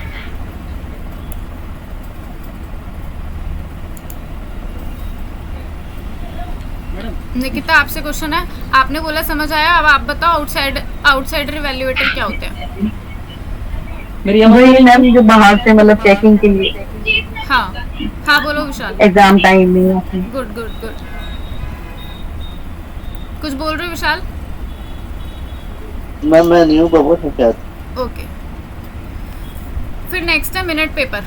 निकिता, आपसे क्वेश्चन है, आपने बोला समझ आया, अब आप बताओ आउटसाइडर इवैल्यूएटर क्या होते हैं? मेरी वही मैम जो बाहर से मतलब चेकिंग के लिए, हाँ बोलो विशाल। एग्जाम टाइम में। गुड, कुछ बोल रहे हो विशाल? मैं नहीं हूँ बाबू, क्या? ओके, फिर नेक्स्ट है मिनट पेपर।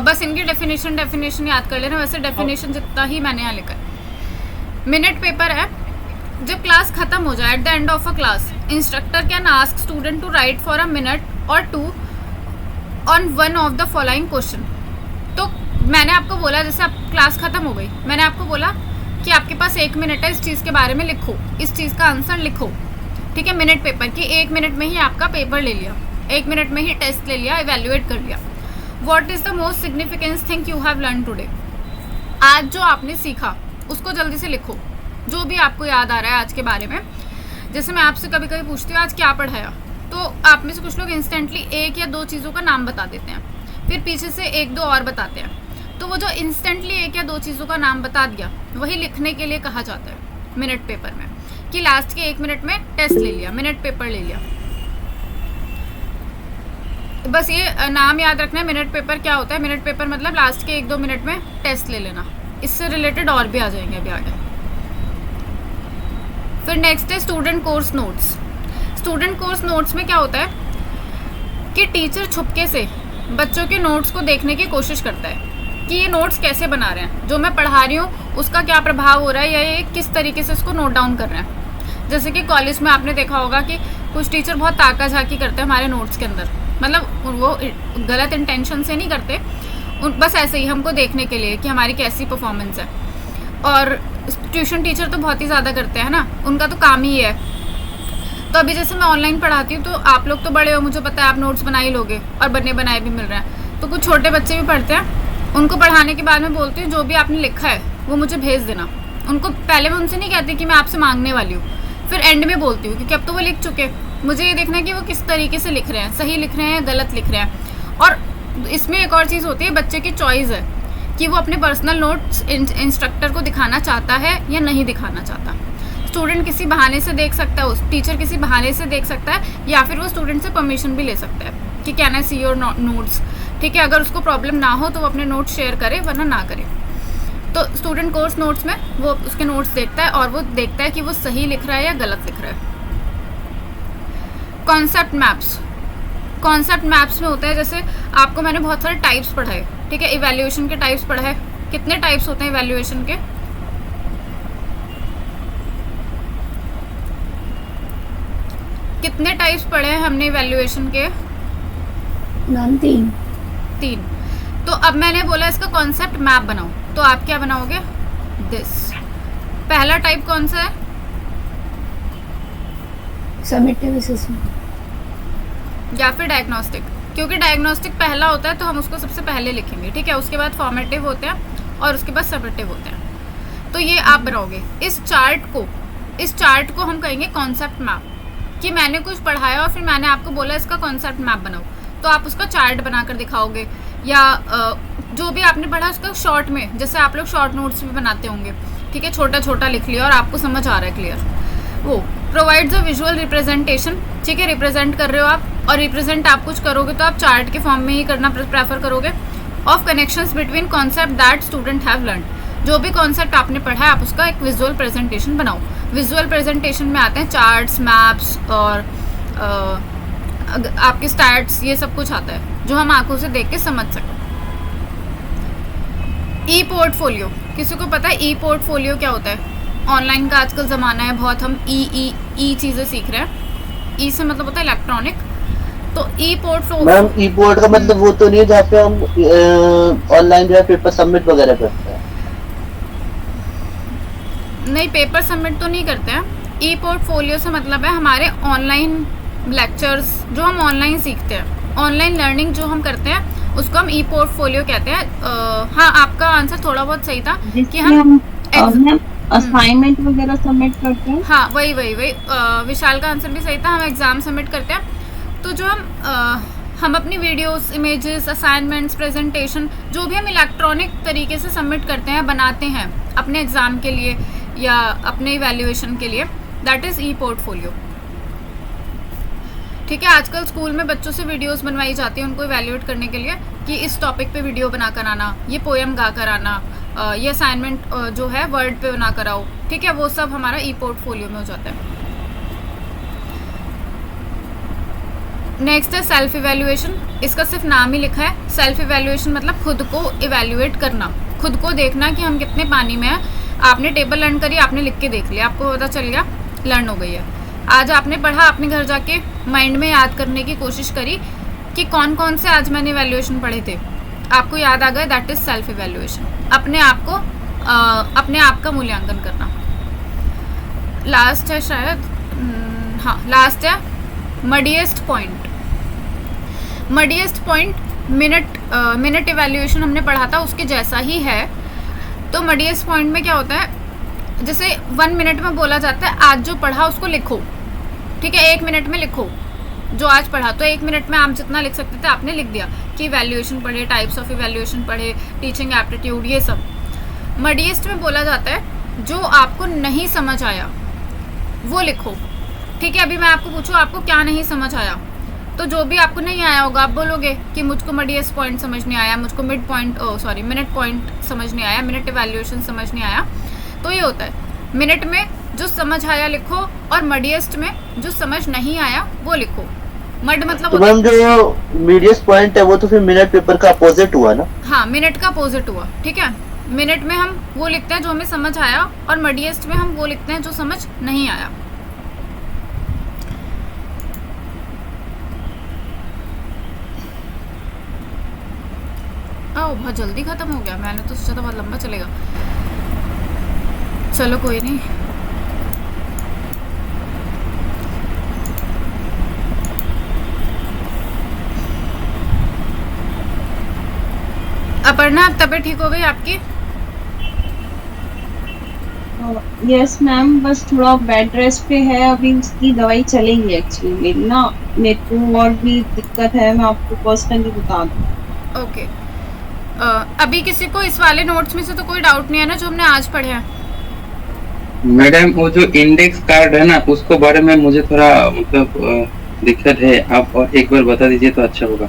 बस इनकी डेफिनेशन याद कर लेना, वैसे डेफिनेशन जितना ही मैंने यहाँ लिखा है। मिनट पेपर है जब क्लास खत्म हो जाए, at the end of a class instructor can ask student to write for a minute और 2 on one of the following question. तो मैंने आपको बोला, जैसे आप क्लास खत्म हो गई, मैंने आपको बोला कि आपके पास 1 मिनट है, इस चीज़ के बारे में लिखो, इस चीज़ का आंसर लिखो, ठीक है। मिनट पेपर की 1 मिनट में ही आपका पेपर ले लिया, 1 मिनट में ही टेस्ट ले लिया, इवैल्यूएट कर लिया। What is the most significant thing you have learn today? आज जो आपने सीखा उसको जल्दी से लिखो, जो भी आपको याद आ रहा है आज के बारे में। जैसे मैं आपसे कभी कभी पूछती हूँ आज क्या पढ़ाया, तो आप में से कुछ लोग इंस्टेंटली एक या दो चीज़ों का नाम बता देते हैं, फिर पीछे से एक दो और बताते हैं। तो वो जो इंस्टेंटली एक या दो चीज़ों का नाम बता दिया, वही लिखने के लिए कहा जाता है मिनट पेपर में, कि लास्ट के 1 मिनट में टेस्ट ले लिया, मिनट पेपर ले लिया। बस ये नाम याद रखना है, मिनट पेपर क्या होता है। मिनट पेपर मतलब लास्ट के 1-2 मिनट में टेस्ट ले लेना। इससे रिलेटेड और भी आ जाएंगे अभी आगे। फिर नेक्स्ट है student course notes. Student course notes में क्या होता है कि टीचर छुपके से बच्चों के नोट्स को देखने की कोशिश करता है कि ये नोट्स कैसे बना रहे हैं, जो मैं पढ़ा रही हूँ उसका क्या प्रभाव हो रहा है, या ये किस तरीके से इसको नोट डाउन कर रहे हैं। जैसे कि कॉलेज में आपने देखा होगा कि कुछ टीचर बहुत ताका झाकी करते हैं हमारे नोट्स के अंदर, मतलब वो गलत इंटेंशन से नहीं करते, बस ऐसे ही हमको देखने के लिए कि हमारी कैसी परफॉर्मेंस है। और ट्यूशन टीचर तो बहुत ही ज़्यादा करते हैं ना, उनका तो काम ही है। तो अभी जैसे मैं ऑनलाइन पढ़ाती हूँ, तो आप लोग तो बड़े हो, मुझे पता है आप नोट्स बना ही लोगे और बने बनाए भी मिल रहे हैं। तो कुछ छोटे बच्चे भी पढ़ते हैं, उनको पढ़ाने के बाद में बोलती हूँ जो भी आपने लिखा है वो मुझे भेज देना। उनको पहले मैं उनसे नहीं कहती कि मैं आपसे मांगने वाली हूँ, फिर एंड में बोलती हूँ क्योंकि अब तो वो लिख चुके, मुझे ये देखना है कि वो किस तरीके से लिख रहे हैं, सही लिख रहे हैं, गलत लिख रहे हैं। और इसमें एक और चीज़ होती है, बच्चे की चॉइस है कि वो अपने पर्सनल नोट्स इंस्ट्रक्टर को दिखाना चाहता है या नहीं दिखाना चाहता। स्टूडेंट किसी बहाने से देख सकता है, उस टीचर किसी बहाने से देख सकता है, या फिर वो स्टूडेंट से परमिशन भी ले सकता है कि can I see your notes. ठीक है, अगर उसको प्रॉब्लम ना हो तो वो अपने नोट्स शेयर करे, वरना ना करे। तो स्टूडेंट कोर्स नोट्स में वो उसके नोट्स देखता है और वो देखता है कि वो सही लिख रहा है या गलत लिख रहा है। Concept maps. कॉन्सेप्ट मैप्स में होता है, जैसे आपको मैंने बहुत सारे टाइप्स पढ़ाए, ठीक है, इवैल्यूएशन के टाइप्स पढ़ाए। कितने टाइप्स होते हैं इवैल्यूएशन के? कितने टाइप्स पढ़े हैं हमने इवैल्यूएशन के? मैम 3। तो अब मैंने बोला इसका कॉन्सेप्ट मैप बनाओ, तो आप क्या बनाओगे? दिस। पहला टाइप कौन सा है? समेटिव असेसमेंट या फिर डायग्नोस्टिक, क्योंकि डायग्नोस्टिक पहला होता है तो हम उसको सबसे पहले लिखेंगे, ठीक है। उसके बाद फॉर्मेटिव होते हैं और उसके बाद समेटिव होते हैं। तो ये आप बनाओगे। इस चार्ट को हम कहेंगे कॉन्सेप्ट मैप, कि मैंने कुछ पढ़ाया और फिर मैंने आपको बोला इसका कॉन्सेप्ट मैप बनाओ, तो आप उसका चार्ट बनाकर दिखाओगे, या जो भी आपने पढ़ा उसका शॉर्ट में, जैसे आप लोग शॉर्ट नोट्स भी बनाते होंगे, ठीक है, छोटा छोटा लिख लिया और आपको समझ आ रहा है क्लियर। वो प्रोवाइड्स अ विजुअल रिप्रेजेंटेशन, ठीक है, रिप्रेजेंट कर रहे हो आप, और रिप्रेजेंट आप कुछ करोगे तो आप चार्ट के फॉर्म में ही करना प्रेफर करोगे। Of connections between concept that student have learn, जो भी कॉन्सेप्ट आपने पढ़ा है आप उसका एक विजुअल प्रेजेंटेशन बनाओ। विजुअल प्रेजेंटेशन में आते हैं चार्ट्स, मैप्स और आपके स्टैट्स, ये सब कुछ आता है जो हम आंखों से देख के समझ सकें। ई पोर्टफोलियो, किसी को पता है ई पोर्टफोलियो क्या होता है? ऑनलाइन का आजकल ज़माना है, बहुत हम ई चीज़ें सीख रहे हैं। ई से मतलब होता है इलेक्ट्रॉनिक। तो ई पोर्टफोलियो, मैम ई पोर्ट का मतलब वो तो नहीं है जहाँ पे हम ऑनलाइन जो है पेपर सबमिट वगैरह करते हैं? नहीं, पेपर सबमिट तो नहीं करते हैं। ई पोर्टफोलियो से मतलब है हमारे ऑनलाइन लेक्चर्स जो हम ऑनलाइन सीखते हैं, ऑनलाइन लर्निंग जो हम करते हैं उसको हम ई पोर्टफोलियो कहते हैं। हाँ, आपका आंसर थोड़ा बहुत सही था कि हम असाइनमेंट वगैरह सबमिट करते हैं। हाँ, वही विशाल का आंसर भी सही था, हम एग्ज़ाम सबमिट करते हैं। तो जो हम अपनी वीडियोस, इमेजेस, असाइनमेंट्स, प्रेजेंटेशन, जो भी हम इलेक्ट्रॉनिक तरीके से सबमिट करते हैं, बनाते हैं अपने एग्ज़ाम के लिए या अपने इवैल्यूएशन के लिए, दैट इज़ ई पोर्टफोलियो। ठीक है, आजकल स्कूल में बच्चों से वीडियोस बनवाई जाती है उनको इवैल्यूएट करने के लिए कि इस टॉपिक पे वीडियो बना कर आना, ये पोएम गा कर आना, ये असाइनमेंट जो है वर्ड पे बना कर आओ, ठीक है, वो सब हमारा ई पोर्टफोलियो में हो जाता है। नेक्स्ट है सेल्फ इवैल्यूएशन। इसका सिर्फ नाम ही लिखा है, सेल्फ इवैल्यूएशन मतलब खुद को इवैल्यूएट करना, खुद को देखना कि हम कितने पानी में हैं। आपने टेबल लर्न करी, आपने लिख के देख लिया, आपको पता चल गया, लर्न हो गई है। आज आपने पढ़ा, आपने घर जाके माइंड में याद करने की कोशिश करी कि कौन कौन से आज मैंने इवैल्यूएशन पढ़े थे, आपको याद आ गए, दैट इज सेल्फ इवैल्यूएशन। अपने आप का मूल्यांकन करना। लास्ट है शायद, हाँ लास्ट है मडीएस्ट पॉइंट। मडीएस्ट पॉइंट मिनट इवैल्यूएशन हमने पढ़ा था उसके जैसा ही है। तो मडीएस्ट पॉइंट में क्या होता है, जैसे 1 मिनट में बोला जाता है आज जो पढ़ा उसको लिखो, ठीक है, 1 मिनट में लिखो जो आज पढ़ा। तो 1 मिनट में आप जितना लिख सकते थे आपने लिख दिया कि इवैल्यूएशन पढ़े, टाइप्स ऑफ इवैल्यूएशन पढ़े, टीचिंग एप्टीट्यूड, ये सब। मडीएस्ट में बोला जाता है जो आपको नहीं समझ आया वो लिखो। ठीक है, अभी मैं आपको पूछूं आपको क्या नहीं समझ आया, तो जो भी आपको नहीं आया होगा आप बोलोगे कि मुझको मडीएस्ट पॉइंट समझ नहीं आया, मुझको मिनट पॉइंट समझ नहीं आया, मिनट इवैल्यूएशन समझ नहीं आया। तो ये होता है, मिनट में जो समझ आया लिखो और मडीएस्ट में जो समझ नहीं आया वो लिखो। मड मतलब तो मैम जो मीडियस्ट पॉइंट है वो तो फिर मिनट पेपर का अपोजिट हुआ ना? हाँ, मिनट का अपोजिट हुआ। ठीक है, मिनट में हम वो लिखते हैं जो हमें समझ आया और मडीएस्ट में हम वो लिखते हैं जो समझ नहीं आया। बहुत जल्दी खत्म हो गया, मैंने तो सोचा था बहुत लंबा चलेगा। चलो कोई नहीं। अपर्णा, अब तबीयत ठीक हो गई आपकी? यस मैम, बस थोड़ा बेड रेस्ट पे है, अभी उसकी दवाई चलेगी। एक्चुअली मेरी ना, मेरे को और भी दिक्कत है, मैं आपको पर्सनली बता दूँ। ओके, अभी किसी को इस वाले नोट्स में से तो कोई डाउट नहीं है ना जो हमने आज पढ़े हैं? मैडम वो जो इंडेक्स कार्ड है ना उसको बारे में मुझे थोड़ा मतलब दिक्कत है, आप और एक बार बता दीजिए तो अच्छा होगा।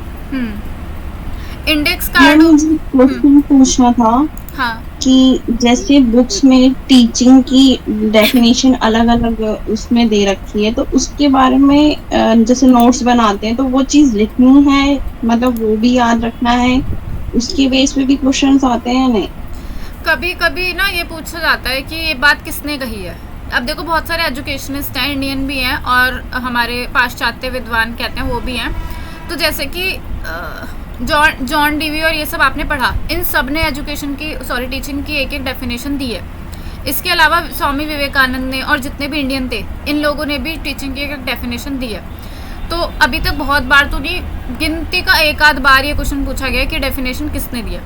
इंडेक्स कार्ड मुझे क्वेश्चन पूछना था। हाँ, कि जैसे बुक्स में टीचिंग की डेफिनेशन अलग अलग उसमें दे रखी है, तो उसके बारे में जैसे नोट्स बनाते हैं तो वो चीज लिखनी है, मतलब वो भी याद रखना है, उसके बेस पे भी क्वेश्चंस आते हैं? नहीं, कभी कभी ना ये पूछा जाता है कि ये बात किसने कही है। अब देखो बहुत सारे एजुकेशनिस्ट हैं, इंडियन भी हैं और हमारे पाश्चात्य विद्वान कहते हैं वो भी हैं। तो जैसे कि जॉन डीवी और ये सब आपने पढ़ा, इन सब ने टीचिंग की एक एक डेफिनेशन दी है। इसके अलावा स्वामी विवेकानंद ने और जितने भी इंडियन थे इन लोगों ने भी टीचिंग की एक डेफिनेशन दी है। तो अभी तक बहुत बार तो नहीं, गिनती का एक आध बार ये क्वेश्चन पूछा गया कि डेफिनेशन किसने दिया,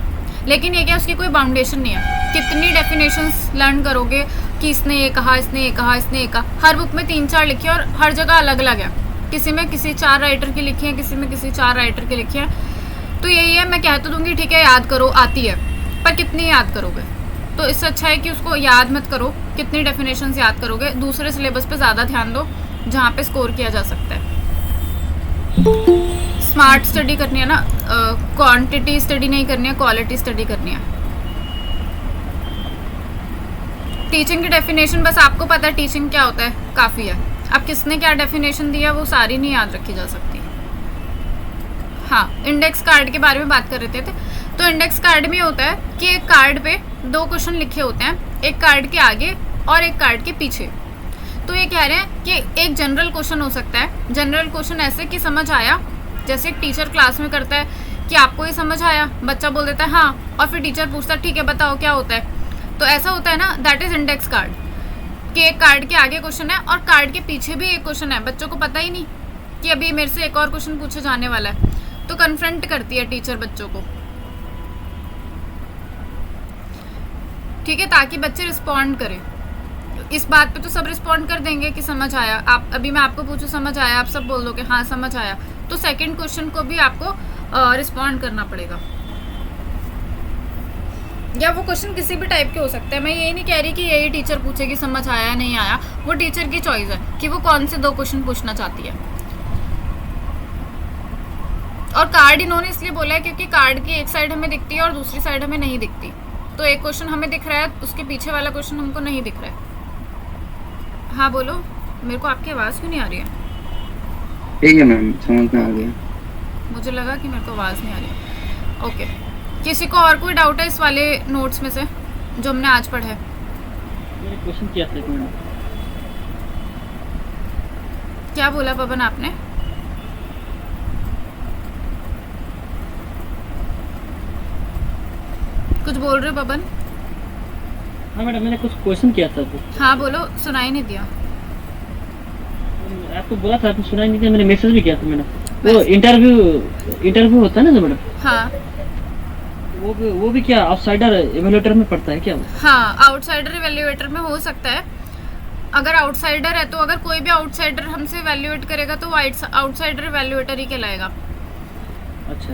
लेकिन ये क्या उसकी कोई बाउंडेशन नहीं है। कितनी डेफिनेशंस लर्न करोगे कि इसने ये कहा, इसने ये कहा, इसने ये कहा। हर बुक में 3-4 लिखी है और हर जगह अलग अलग है, किसी में किसी 4 राइटर की लिखी है, किसी में किसी 4 राइटर की लिखी है। तो यही है, मैं कह तो दूंगी ठीक है याद करो, आती है, पर कितनी याद करोगे? तो इससे अच्छा है कि उसको याद मत करो, कितनी डेफिनेशंस याद करोगे। दूसरे सिलेबस पे ज़्यादा ध्यान दो जहाँ पे स्कोर किया जा सकता है। स्मार्ट स्टडी करनी है ना, क्वांटिटी स्टडी नहीं करनी है, क्वालिटी स्टडी करनी है। टीचिंग की डेफिनेशन बस आपको पता है टीचिंग क्या होता है, काफ़ी है। अब किसने क्या डेफिनेशन दिया वो सारी नहीं याद रखी जा सकती। हाँ, इंडेक्स कार्ड के बारे में बात कर रहे थे। तो इंडेक्स कार्ड में होता है कि एक कार्ड पे 2 क्वेश्चन लिखे होते हैं, एक कार्ड के आगे और एक कार्ड के पीछे। तो ये कह रहे हैं कि एक जनरल क्वेश्चन हो सकता है। जनरल क्वेश्चन ऐसे कि समझ आया, जैसे एक टीचर क्लास में करता है कि आपको ये समझ आया, बच्चा बोल देता है हाँ, और फिर टीचर पूछता है ठीक है बताओ क्या होता है। तो ऐसा होता है ना, दैट इज इंडेक्स कार्ड, कि एक कार्ड के आगे क्वेश्चन है और कार्ड के पीछे भी एक क्वेश्चन है। बच्चों को पता ही नहीं कि अभी मेरे से एक और क्वेश्चन पूछा जाने वाला है, तो कन्फ्रंट करती है टीचर बच्चों को, ठीक है, ताकि बच्चे रिस्पॉन्ड करें। इस बात पे तो सब रिस्पॉन्ड कर देंगे कि समझ आया। आप अभी मैं आपको पूछूं समझ आया, आप सब बोल दोगे हाँ समझ आया, तो सेकंड क्वेश्चन को भी आपको रिस्पॉन्ड करना पड़ेगा। या वो क्वेश्चन किसी भी टाइप के हो सकते हैं। मैं यही नहीं कह रही कि यही टीचर पूछेगी समझ आया नहीं आया, वो टीचर की चॉइस है कि वो कौन से 2 क्वेश्चन पूछना चाहती है। और कार्ड इन्होंने इसलिए बोला है क्योंकि कार्ड की एक साइड हमें दिखती है और दूसरी साइड हमें नहीं दिखती। तो एक क्वेश्चन हमें दिख रहा है, उसके पीछे वाला क्वेश्चन हमको नहीं दिख रहा है। हाँ बोलो, मेरे को आपकी आवाज़ क्यों नहीं आ रही है? ठीक है मैम, समझ में आ गया। मुझे लगा कि मेरे को आवाज़ नहीं आ रही है। ओके, किसी को और कोई डाउट है इस वाले नोट्स में से जो हमने आज पढ़ा है? मेरे क्वेश्चन क्या था मैडम? क्या बोला पवन आपने? कुछ बोल रहे हो पवन? हाँ मैडम, मैंने कुछ क्वेश्चन किया था। हाँ बोलो, सुनाई नहीं दिया। आपको बोला था, आपने सुनाई नहीं दिया, मैंने मैसेज भी किया था मैडम। वो इंटरव्यू होता है ना जो मैडम, हाँ वो भी क्या आउटसाइडर इवैल्यूएटर में पड़ता है क्या? हाँ, आउटसाइडर इवैल्यूएटर में हो सकता है। अगर आउटसाइडर है तो अगर कोई भी आउटसाइडर हमसे वैल्यूएट करेगा तो वो आउटसाइडर वैल्यूएटर ही कहलाएगा। अच्छा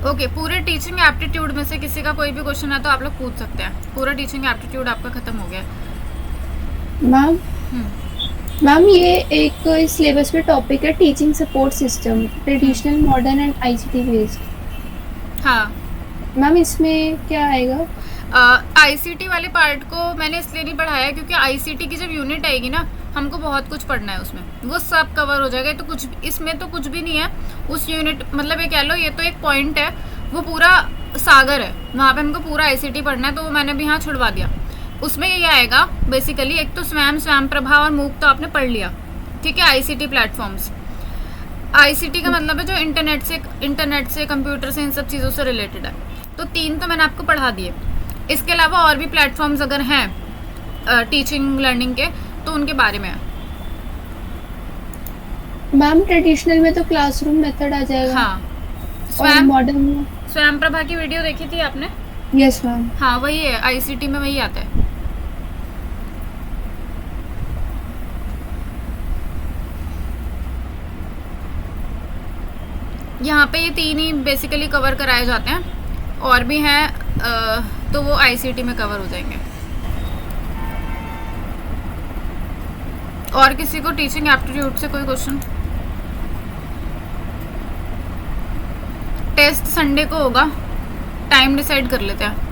ओके पूरे टीचिंग एप्टीट्यूड में से किसी का कोई भी क्वेश्चन है तो आप लोग पूछ सकते हैं। पूरा टीचिंग एप्टीट्यूड आपका खत्म हो गया है। मैम मैम ये एक सिलेबस में टॉपिक है teaching support system traditional modern and ICT based. हाँ मैम इसमें क्या आएगा? आईसीटी वाले पार्ट को मैंने इसलिए नहीं पढ़ाया क्योंकि आईसीटी की जब यूनिट आएगी ना हमको बहुत कुछ पढ़ना है उसमें, वो सब कवर हो जाएगा। तो कुछ इसमें तो कुछ भी नहीं है उस यूनिट, मतलब ये कह लो ये तो एक पॉइंट है, वो पूरा सागर है, वहाँ पे हमको पूरा आईसीटी पढ़ना है, तो वो मैंने भी यहाँ छुड़वा दिया। उसमें ये आएगा बेसिकली एक तो स्वयं प्रभा और मूक तो आपने पढ़ लिया, ठीक है। आईसीटी प्लेटफॉर्म्स, आईसीटी का मतलब है जो इंटरनेट से कंप्यूटर से इन सब चीज़ों से रिलेटेड है। तो 3 तो मैंने आपको पढ़ा दिए। इसके अलावा और भी प्लेटफॉर्म्स अगर हैं टीचिंग लर्निंग के तो उनके बारे में है। मैम ट्रेडिशनल में तो क्लासरूम मेथड आ जाएगा। हाँ और मॉडर्न में स्वयं प्रभा की वीडियो देखी थी आपने? Yes ma'am. हाँ वही है, आईसीटी में वही आता है। यहाँ पे ये 3 ही बेसिकली कवर कराए जाते हैं, और भी हैं तो वो आईसीटी में कवर हो जाएंगे। और किसी को टीचिंग एप्टीट्यूड से कोई क्वेश्चन? टेस्ट संडे को होगा, टाइम डिसाइड कर लेते हैं।